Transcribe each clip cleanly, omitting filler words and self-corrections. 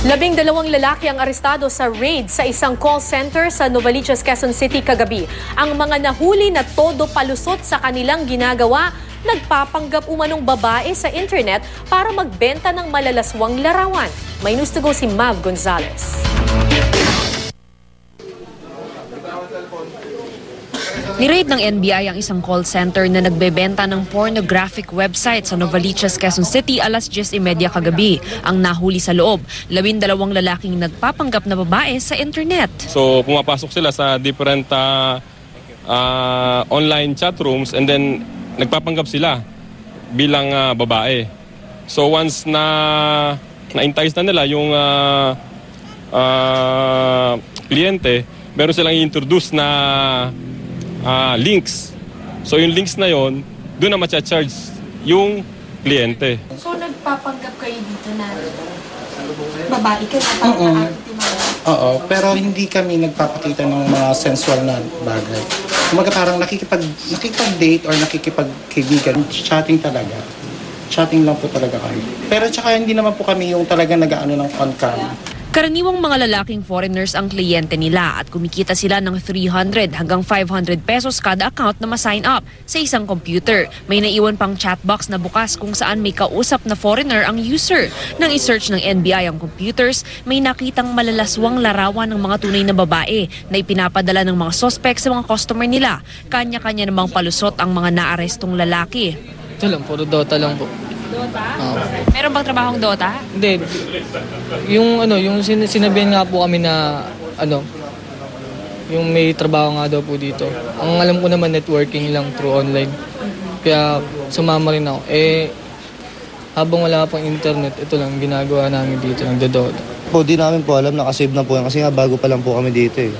12 lalaki ang arestado sa raid sa isang call center sa Novaliches, Quezon City kagabi. Ang mga nahuli na todo palusot sa kanilang ginagawa, nagpapanggap umanong babae sa internet para magbenta ng malalaswang larawan. May news to go si Mav Gonzalez. Ni-raid ng NBI ang isang call center na nagbebenta ng pornographic website sa Novaliches, Quezon City alas 10:30 kagabi. Ang nahuli sa loob, 12 lalaking nagpapanggap na babae sa internet. So pumapasok sila sa different online chat rooms and then nagpapanggap sila bilang babae. So once na-entice na nila yung kliyente, meron silang i-introduce na links. So yung links na yon, doon na ma-charge yung kliyente. So nagpapanggap kayo dito na babae kayo na parang Oo, pero hindi kami nagpapakita ng mga sensual na bagay. Kumaga parang nakikipag-date or nakikipagkaibigan, chatting talaga. Chatting lang po talaga kami. Pero tsaka hindi naman po kami yung talaga nag-aano ng fun-cam. Karaniwang mga lalaking foreigners ang kliyente nila at kumikita sila ng 300 hanggang 500 pesos kada account na ma-sign up sa isang computer. May naiwan pang chatbox na bukas kung saan may kausap na foreigner ang user. Nang i-search ng NBI ang computers, may nakitang malalaswang larawan ng mga tunay na babae na ipinapadala ng mga suspect sa mga customer nila. Kanya-kanya namang palusot ang mga naarestong lalaki. Ito lang, puro Dota lang po. Dota? Meron bang trabahong Dota? Hindi. Yung sinabihan nga po kami na yung may trabaho nga daw po dito. Ang alam ko naman networking lang through online. Kaya sumama rin ako. Habang wala pang internet, ito lang ginagawa namin dito, nagdo-Dota. Po, di namin po alam, nakasave na po yan kasi nga bago pa lang po kami dito eh.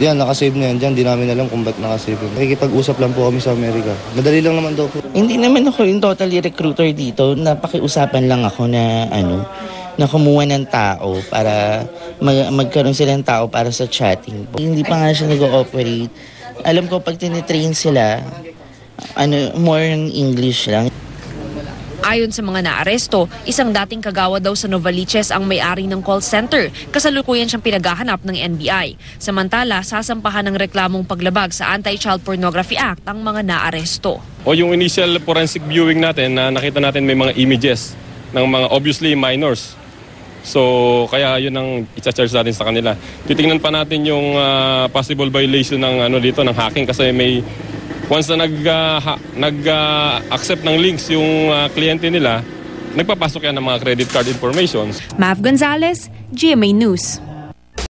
Yan, nakasave na yan dyan. Di namin alam kung ba't nakasave yun. Nakikipag-usap lang po kami sa Amerika. Madali lang naman daw po. Hindi naman ako yung totally recruiter dito. Napakiusapan lang ako na na kumuha ng tao para magkaroon sila ng tao para sa chatting. Hindi pa nga siya nag-ooperate. Alam ko pag tinitrain sila, more in English lang. Ayon sa mga naaresto, isang dating kagawa daw sa Novaliches ang may-ari ng call center. Kasalukuyan siyang pinaghahanap ng NBI. Samantala, sasampahan ng reklamong paglabag sa Anti-Child Pornography Act ang mga naaresto. O yung initial forensic viewing natin na nakita natin may mga images ng mga obviously minors. So kaya yun ang i-charge natin sa kanila. Titingnan pa natin yung possible violation ng ng hacking kasi may once na nag-accept ng links yung kliyente nila, nagpapasok yan ng mga credit card information. Mav Gonzalez, GMA News.